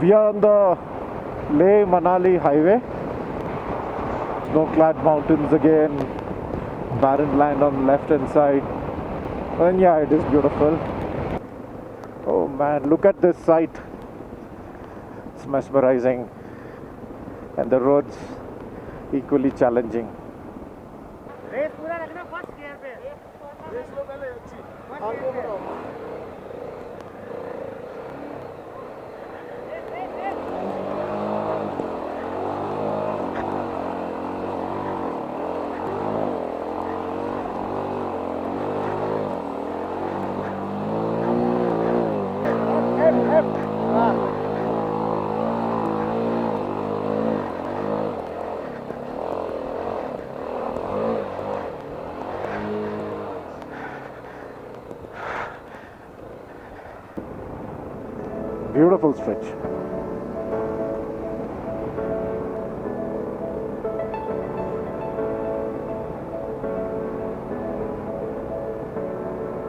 We are on the Leh Manali highway. Snow-clad mountains again, barren land on the left hand side. And yeah, it is beautiful. Oh man, look at this sight. It's mesmerizing. And the roads equally challenging. Beautiful stretch.